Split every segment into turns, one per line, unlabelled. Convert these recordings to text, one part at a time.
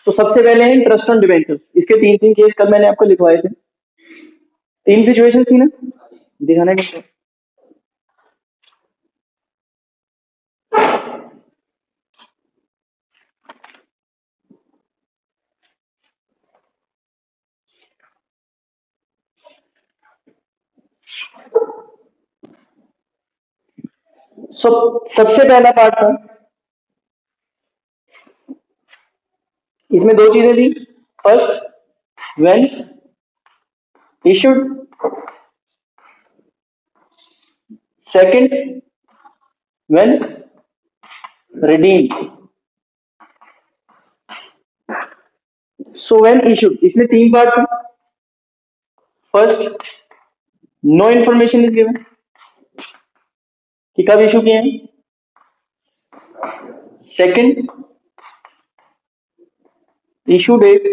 तो सबसे पहले है इंटरेस्ट ऑन डिबेंचर्स। इसके तीन तीन केस कल मैंने आपको लिखवाए थे, तीन सिचुएशन थी ना, दिखाने का। सबसे पहला पार्ट था, इसमें दो चीजें थी। First, when issued, second when redeemed. So when issued, इसमें तीन पार्ट थे। First, no information is given कि कब इशू किए हैं। Second, issue date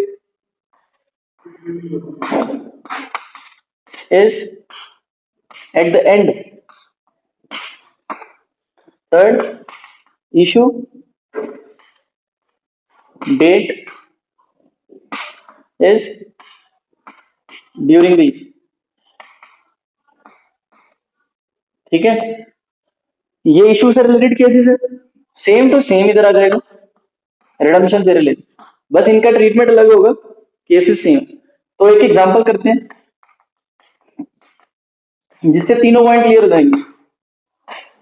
is at the end. Third, issue date is during the, ठीक है। ये इशू से रिलेटेड केसेस है, सेम टू सेम इधर आ जाएगा, रिडम्पशन से रिलेटेड, बस इनका ट्रीटमेंट अलग होगा, केसेस सेम। तो एक एग्जांपल करते हैं जिससे तीनों पॉइंट क्लियर हो जाएंगे।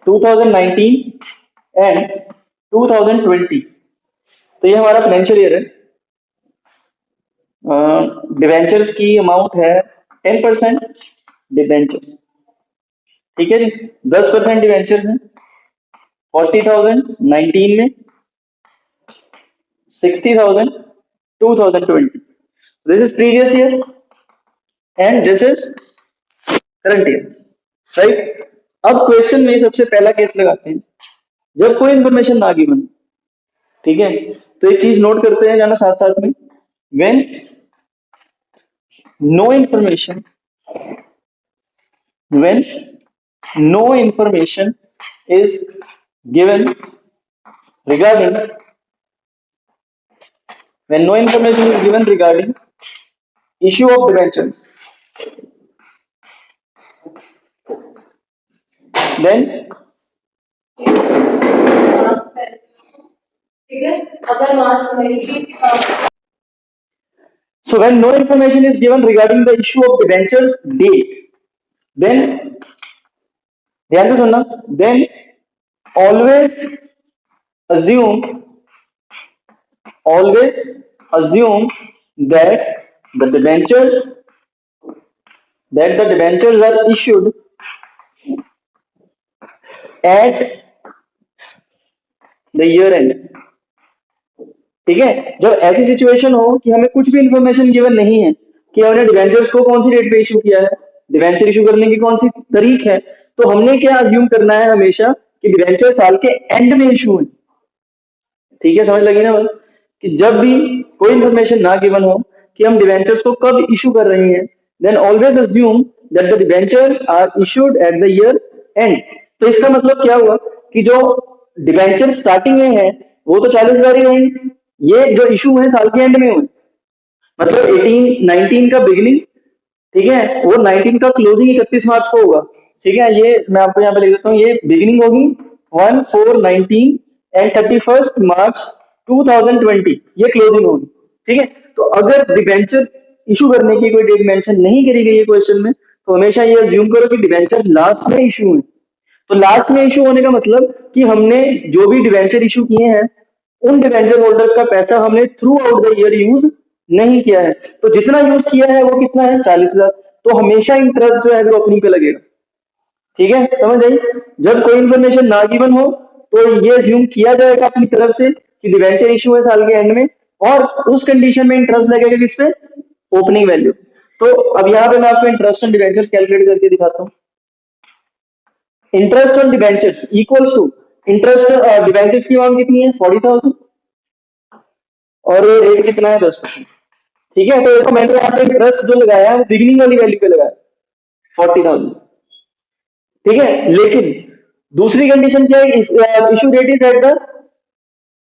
2019 एंड 2020, तो ये हमारा फाइनेंशियल ईयर है। डिवेंचर्स की अमाउंट है 10% डिवेंचर्स, ठीक है जी। 10% डिवेंचर्स हैं, 40,000 19 में, 60,000 2020। This is previous year and this is current year, right. अब क्वेश्चन में सबसे पहला केस लगाते हैं जब कोई इंफॉर्मेशन ना गिवन, ठीक है। तो एक चीज नोट करते हैं जाना साथ साथ में, when no information, when no information is given regarding, when no information is given regarding issue of debenture, then so when no information is given regarding the issue of debentures date, then ध्यान से सुनना, then always assume that the debentures are issued at the year end, ठीक है। जब ऐसी situation हो कि हमें कुछ भी इंफॉर्मेशन गिवन नहीं है कि हमने डिवेंचर्स को कौन सी डेट पे इशू किया है, डिवेंचर इशू करने की कौन सी तारीख है, तो हमने क्या अज्यूम करना है हमेशा कि डिवेंचर साल के एंड में इशू है, ठीक है। समझ लगी ना बात, कि जब भी कोई इंफॉर्मेशन ना गिवन हो कि हम डिवेंचर्स को कब इशू कर रहे हैं, then always assume that the debentures are issued at the year end. तो इसका मतलब क्या हुआ कि जो डिवेंचर स्टार्टिंग में है वो तो 40,000 ही रहेंगे, ये जो इशू है साल के एंड में हुए, मतलब 19 का बिगिनिंग, ठीक है, वो 19 का क्लोजिंग 31 मार्च को होगा, ठीक है। ये मैं आपको यहाँ पे लिख देता हूँ, ये बिगिनिंग होगी 1/4/19 एंड 31 मार्च 2020, ये क्लोजिंग होगी, ठीक है। तो अगर डिवेंचर इशू करने की कोई डेट मेंशन नहीं करी गई है क्वेश्चन में, तो हमेशा ये अज्यूम करो कि डिवेंचर लास्ट में इशू है। तो लास्ट में इशू होने का मतलब कि हमने जो भी डिवेंचर इशू किए हैं उन डिवेंचर होल्डर्स का पैसा हमने through out the year use नहीं किया है, तो जितना यूज किया है वो कितना है 40,000, तो हमेशा इंटरेस्ट जो है वो ओपनिंग पे लगेगा, ठीक है। समझ आई। जब कोई इंफॉर्मेशन ना गिवन हो तो ये अज्यूम किया जाएगा अपनी तरफ से कि डिवेंचर इशू है साल के एंड में, और उस कंडीशन में इंटरेस्ट लगेगा किस पे, ओपनिंग वैल्यू। तो अब यहाँ पे मैं आपको इंटरेस्ट ऑन डिवेंचर्स कैलकुलेट करके दिखाता हूँ। Interest on debentures equals to, interest debentures की अमाउंट कितनी है 40,000 और रेट कितना है 10%, ठीक है। तो देखो मैंने यहाँ पे इंटरेस्ट जो लगाया है वो बिगिनिंग वाली वैल्यू पे लगाया 40,000, ठीक है। लेकिन दूसरी कंडीशन क्या है, issue date is at the,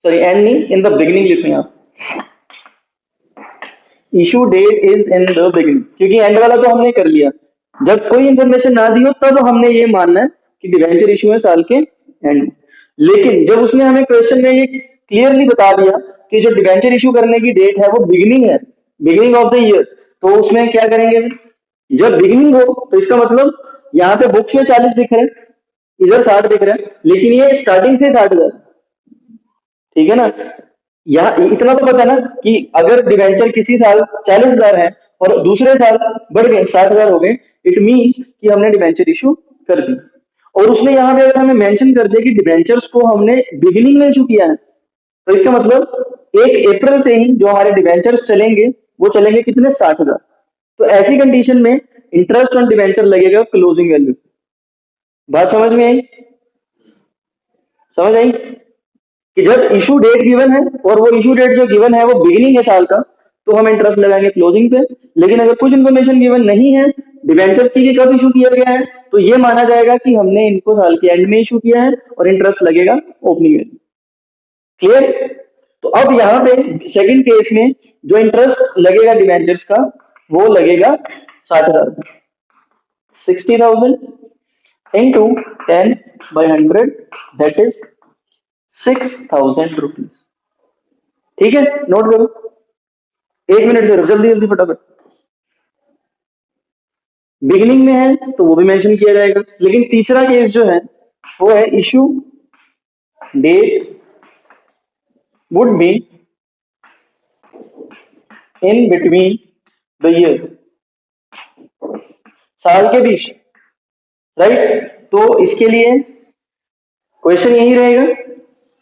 sorry end नहीं, इन द बिगिनिंग लिखेंगे आप, issue date is in the beginning, क्योंकि एंड वाला तो हमने कर लिया। जब कोई इंफॉर्मेशन ना दी हो तब हमने ये मानना है कि डिवेंचर इशू है साल के एंड। लेकिन जब उसने हमें क्वेश्चन में ये क्लियरली बता दिया कि जो डिवेंचर इशू करने की डेट है वो बिगिनिंग है, बिगिनिंग ऑफ द ईयर, तो उसमें क्या करेंगे? जब बिगिनिंग हो तो इसका मतलब यहाँ पे बुक्स में 40 दिख रहे हैं, इधर 60 दिख रहे हैं, लेकिन ये स्टार्टिंग से 60,000, ठीक है ना? यहाँ इतना तो पता ना कि अगर डिवेंचर किसी साल 40,000 है और दूसरे साल बढ़ गए 60,000 हो गए, इट मीन्स कि हमने डिवेंचर इशू कर दी। और उसने यहाँ पे अगर हमें मेंशन कर दिया कि डिवेंचर्स को हमने बिगिनिंग में इशू किया है, तो इसका मतलब 1 अप्रैल से ही जो हमारे डिवेंचर्स चलेंगे वो चलेंगे कितने? 60,000। तो ऐसी कंडीशन में इंटरेस्ट ऑन डिवेंचर लगेगा क्लोजिंग वैल्यू। बात समझ में आई? समझ आई कि जब इशू डेट गिवन है और वो इशू डेट जो गिवन है वो बिगिनिंग है साल का, तो हम इंटरेस्ट लगाएंगे क्लोजिंग पे। लेकिन अगर कुछ इन्फॉर्मेशन गिवन नहीं है डिवेंचर्स की कि कब इशू किया गया है, तो ये माना जाएगा कि हमने इनको साल के एंड में इशू किया है और इंटरेस्ट लगेगा ओपनिंग में। क्लियर? तो अब यहाँ पे सेकंड केस में जो इंटरेस्ट लगेगा डिवेंचर्स का वो लगेगा 60,000, 60,000 इंटू 10/100, दैट इज 6,000 रुपीज। ठीक है, नोट करो। 1 मिनट से जल्दी जल्दी फटाफट। बिगिनिंग में है तो वो भी मेंशन किया जाएगा। लेकिन तीसरा केस जो है वो है issue date would be in between the year, साल के बीच, राइट? तो इसके लिए क्वेश्चन यही रहेगा,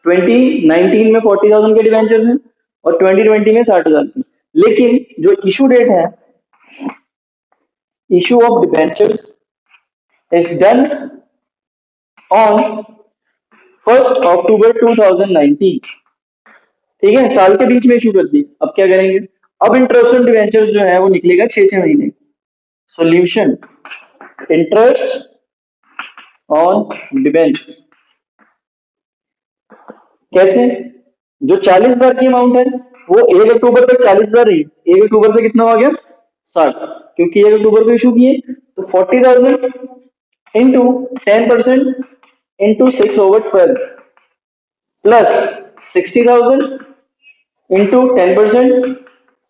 2019 में 40,000 के डिवेंचर्स हैं और 2020 में 60,000 की। लेकिन जो इशू डेट है, issue of debentures is done on 1 अक्टूबर 2019। ठीक है, साल के बीच में इशू कर दी। अब क्या करेंगे? अब इंटरेस्ट ऑन डिवेंचर्स जो है वो निकलेगा 6 महीने। सॉल्यूशन, इंटरेस्ट ऑन डिवेंचर्स कैसे? जो 40,000 की अमाउंट है वो 1 अक्टूबर तक 40,000 रही, 1 अक्टूबर से कितना हो गया? 60, क्योंकि 1 अक्टूबर को इशू किए। तो 40,000 into 10% into 6/12 plus 60,000 into 10%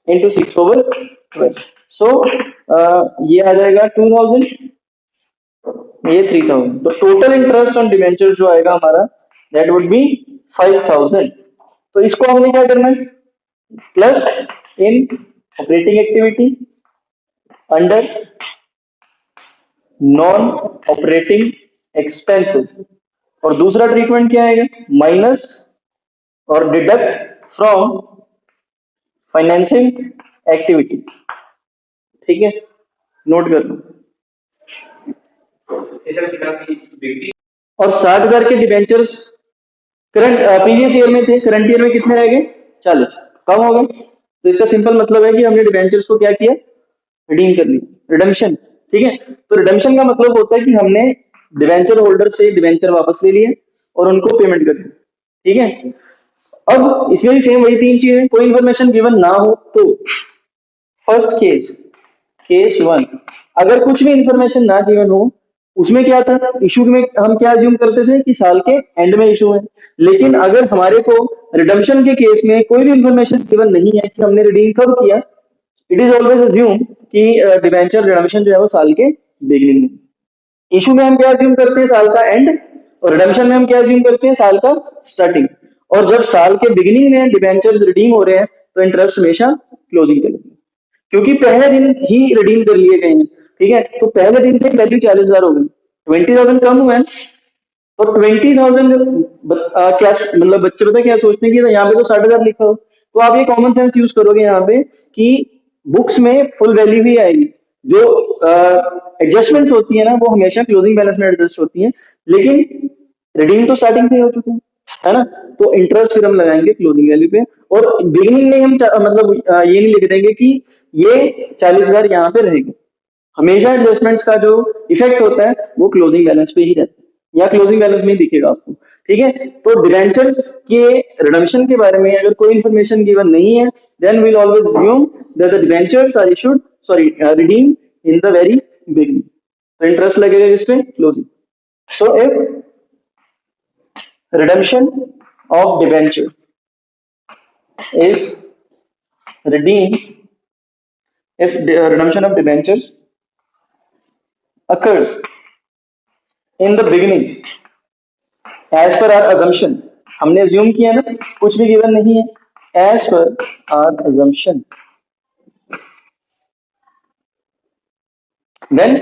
into 6/12। सो ये आ जाएगा 2,000, ये 3,000। तो टोटल इंटरेस्ट ऑन डिवेंचर जो आएगा हमारा दैट वुड बी 5,000। तो इसको हमने क्या करना है? Plus in operating activity under non operating expenses, और दूसरा ट्रीटमेंट क्या आएगा? माइनस और डिडक्ट फ्रॉम फाइनेंसिंग एक्टिविटीज। ठीक है, नोट कर लो। और 60,000 के डिवेंचर्स करंट प्रीवियस ईयर में थे, करंट ईयर में कितने रह गए? 40, कम हो गए। तो इसका सिंपल मतलब है कि हमने डिवेंचर्स को क्या किया? रिडीम कर लिया, रिडम्पशन। ठीक है, तो रिडम्पशन का मतलब होता है कि हमने डिवेंचर होल्डर से डिवेंचर वापस ले लिए और उनको पेमेंट कर दी। ठीक है, अब इसमें भी सेम वही 3 चीजें। कोई इंफॉर्मेशन गिवन ना हो तो फर्स्ट केस, केस 1, अगर कुछ भी इंफॉर्मेशन ना गिवन हो, उसमें क्या था? इशू में हम क्या अज्यूम करते थे कि साल के एंड में इशू है। लेकिन अगर हमारे को रिडम्पशन के केस में कोई भी इंफॉर्मेशन गिवन नहीं है कि हमने रिडीम कब किया, इट इज ऑलवेज अज्यूम कि डिवेंचर रिडम्पशन जो है वो साल के बिगिनिंग में। इशू में हम क्या अज्यूम करते हैं? साल का एंड। और रिडम्पशन में हम क्या अज्यूम करते हैं? साल का स्टार्टिंग। और जब साल के बिगिनिंग में डिवेंचर्स रिडीम हो रहे हैं तो इंटरेस्ट हमेशा क्लोजिंग पे लगेगा, क्योंकि पहले दिन ही रिडीम कर लिए गए हैं। ठीक है, तो पहले दिन से वैल्यू 40,000 हो गई, 20,000 कम हुआ है। तो 20,000 क्या मतलब बच्चे पता क्या सोचते हैं कि यहाँ पे तो 60,000 लिखा हो, तो आप ये कॉमन सेंस यूज करोगे यहाँ पे कि बुक्स में फुल वैल्यू ही आएगी। जो एडजस्टमेंट्स होती है ना वो हमेशा क्लोजिंग बैलेंस में एडजस्ट होती है, लेकिन रिडीम तो स्टार्टिंग से ही हो चुके हैं, है ना? तो इंटरेस्ट फिर हम लगाएंगे क्लोजिंग वैल्यू पे। और बिगिनिंग में हम मतलब ये नहीं लिख देंगे कि ये 40,000 यहाँ पे रहेगा। हमेशा एडजस्टमेंट्स का जो इफेक्ट होता है वो क्लोजिंग बैलेंस पे ही रहता है। या क्लोजिंग बैलेंस में ही दिखेगा आपको। ठीक है, तो डिवेंचर्स के रिडम्पशन के बारे में अगर कोई इंफॉर्मेशन गिवन नहीं है, then we'll always assume that the debentures are issued, sorry, redeemed in the very beginning। तो इंटरेस्ट लगेगा किस पे? Closing. So if redemption of debenture is redeemed, if redemption of debentures occurs in the beginning as per our assumption, हमने assume किया ना, कुछ भी given नहीं है, as per our assumption, then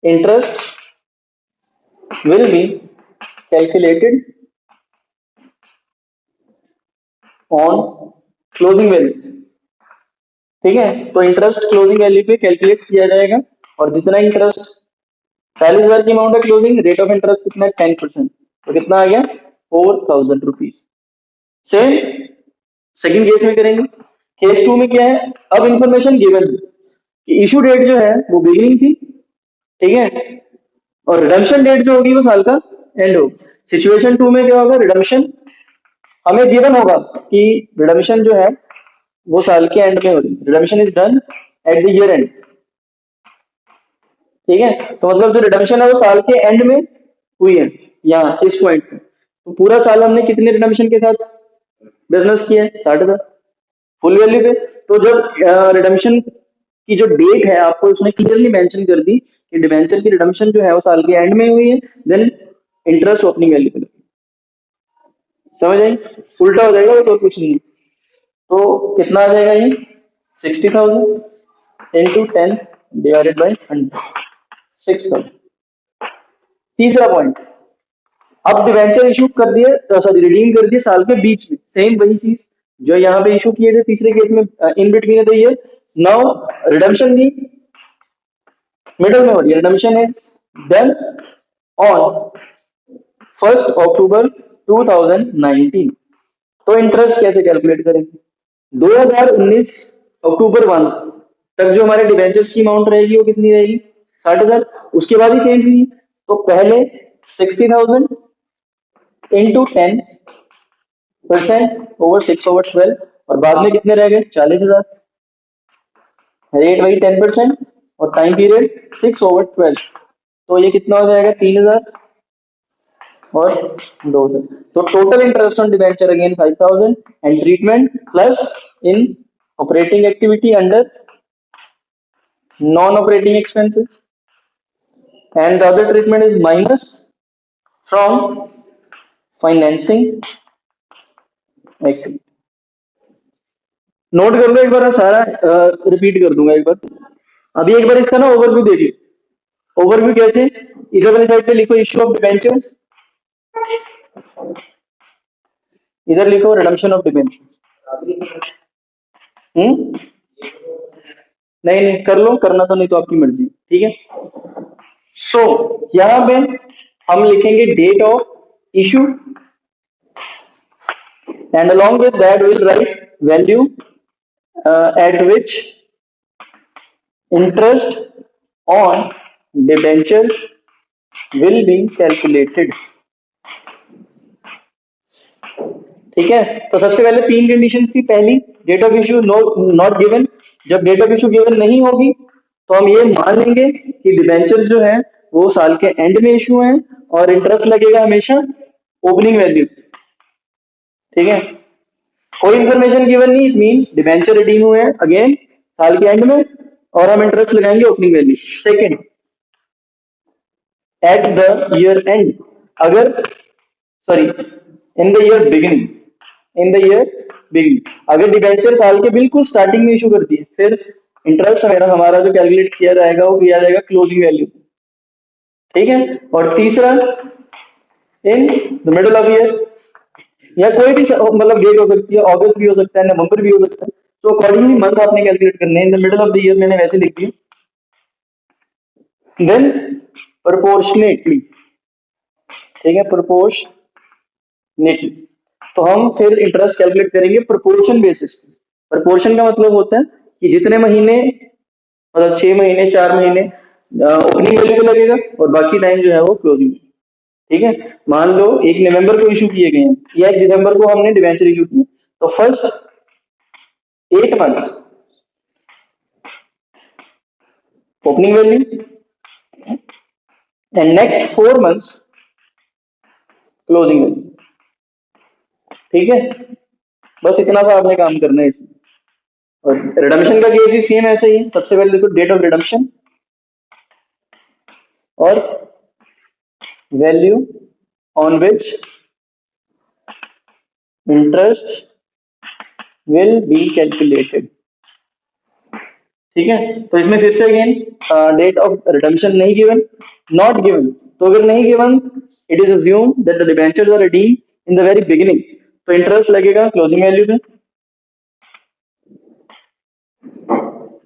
interest will be calculated on closing value। ठीक है, तो इंटरेस्ट क्लोजिंग वैल्यू पे कैलकुलेट किया जाएगा, और जितना इंटरेस्ट 40,000 की अमाउंट है क्लोजिंग, रेट ऑफ इंटरेस्ट कितना है? 10%। तो कितना आ गया? 4,000 रुपीज। सेम सेकंड केस में करेंगे। केस 2 में क्या है? अब इंफॉर्मेशन गिवन कि इशू डेट जो है वो बिगिनिंग थी, ठीक है, और रिडम्पशन डेट जो होगी वो साल का एंड होगी। सिचुएशन 2 में क्या होगा? रिडम्पशन हमें गिवन होगा कि रिडम्पशन जो है वो साल के एंड में हो रही है, redemption is done at the year and. ठीक है, तो मतलब जो रिडम्पशन है वो साल के एंड में हुई है, यहाँ इस पॉइंट पे। तो पूरा साल हमने कितने रिडम्पशन के साथ बिजनेस किया है? 60,000 फुल वैल्यू पे। तो जब रिडम्पशन की जो डेट है आपको उसने क्लियरली मेंशन कर दी कि डिबेंचर की रिडम्पशन जो है वो साल के एंड में हुई है, देन इंटरेस्ट ओपनिंग वैल्यू पे लगेगा। समझ आई? उल्टा हो जाएगा तो कुछ नहीं। तो कितना आ जाएगा ये? 60,000 इंटू 10 डिवाइडेड बाई 100, 6,000। तीसरा पॉइंट, अब डिवेंचर इशू कर दिए, सॉरी रिडीम कर दिए साल के बीच में, सेम वही चीज जो यहाँ पे इशू किए थे तीसरे केस में, इन between the year. Now redemption भी मिडल में हो रही है। रिडम्पशन इज डन ऑन 1 अक्टूबर 2019। तो इंटरेस्ट कैसे कैलकुलेट करेंगे? 2019 अक्टूबर 1 तक जो हमारे डिवेंचर्स की अमाउंट रहेगी वो कितनी रहेगी? 60,000। उसके बाद ही चेंज हुई, तो पहले 60,000 इंटू 10% ओवर 6/12, और बाद में कितने रह गए? 40,000। रेट वही 10% और टाइम पीरियड 6/12। तो ये कितना हो जाएगा? 3,000 और 2,000। तो total interest on debenture again 5,000 and treatment plus in operating activity under non operating expenses, and the other treatment is minus from financing activity. Note कर लो एक बार, सारा रिपीट कर दूंगा एक बार। अभी एक बार इसका ना ओवरव्यू देखिए। ओवरव्यू कैसे? इधर वाली साइड पे लिखो इश्यू ऑफ डिबेंचर्स, इधर लिखो रिडम्पशन ऑफ डिबेंचर्स। नहीं नहीं कर लो, करना तो नहीं तो आपकी मर्जी, ठीक है। सो यहां पे हम लिखेंगे date of issue, and along with that we'll write value at which interest on debentures will be calculated। ठीक है, तो सबसे पहले तीन कंडीशंस थी। पहली, date of issue not given. जब डेट ऑफ इशू गिवन नहीं होगी तो हम ये मान लेंगे कि डिबेंचर्स जो है वो साल के एंड में इशू है, और इंटरेस्ट लगेगा हमेशा ओपनिंग वैल्यू। ठीक है, कोई इंफॉर्मेशन गिवन नहीं, इट मींस डिबेंचर रिडीम हुए हैं अगेन साल के एंड में, और हम इंटरेस्ट लगाएंगे opening value. Second, at the year end, अगर sorry in the year beginning, in the year beginning अगर डिबेंचर साल के बिल्कुल स्टार्टिंग में इशू करती है, फिर इंटरेस्ट हमारा जो कैलकुलेट किया जाएगा वो किया जाएगा क्लोजिंग वैल्यू। ठीक है, और तीसरा, इन द मिडल ऑफ ईयर, या कोई भी मतलब डेट हो सकती है, अगस्त भी हो सकता है, नवंबर भी हो सकता है। तो अकॉर्डिंगली मंथ आपने कैलकुलेट करने हैं। इन the middle of the year मैंने वैसे लिख दिया। देन प्रोपोर्शनेटली, ठीक है, प्रोपोर्शनेटली तो हम फिर इंटरेस्ट कैलकुलेट करेंगे प्रोपोर्शन बेसिस पे। प्रोपोर्शन का मतलब होता है कि जितने महीने, मतलब 6 महीने, 4 महीने ओपनिंग वैल्यू पे लगेगा और बाकी टाइम जो है वो क्लोजिंग। ठीक है, मान लो 1 नवंबर को इशू किए गए हैं या 1 दिसंबर को हमने डिवेंचर इशू किए, तो first 8 month opening value and next 4 months closing value. ठीक है, बस इतना सा आपने काम करना है इसमें। और रिडम्पशन का केस भी सेम ऐसे ही है। सबसे पहले देखो डेट ऑफ रिडम्पशन और value on which interest will be calculated. ठीक है, तो इसमें फिर से अगेन डेट ऑफ रिडम्पशन नहीं गिवन, नॉट गिवन। तो अगर नहीं given, it is assume that the debentures are redeem in the very beginning, तो इंटरेस्ट लगेगा क्लोजिंग वैल्यू पे।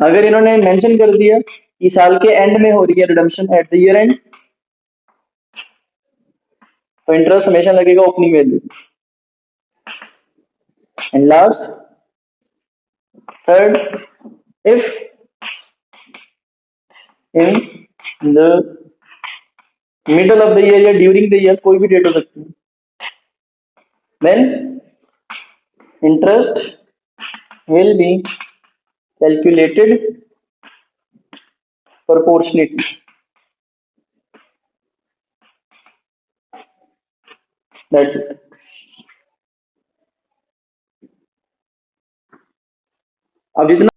अगर इन्होंने मेंशन कर दिया कि साल के एंड में हो रही है redemption, at the year end, तो इंटरेस्ट हमेशा लगेगा opening value. And last, third, if in the middle of the year या ड्यूरिंग द ईयर, कोई भी डेट हो सकती है, then interest will be calculated proportionately. That's it. अब जितना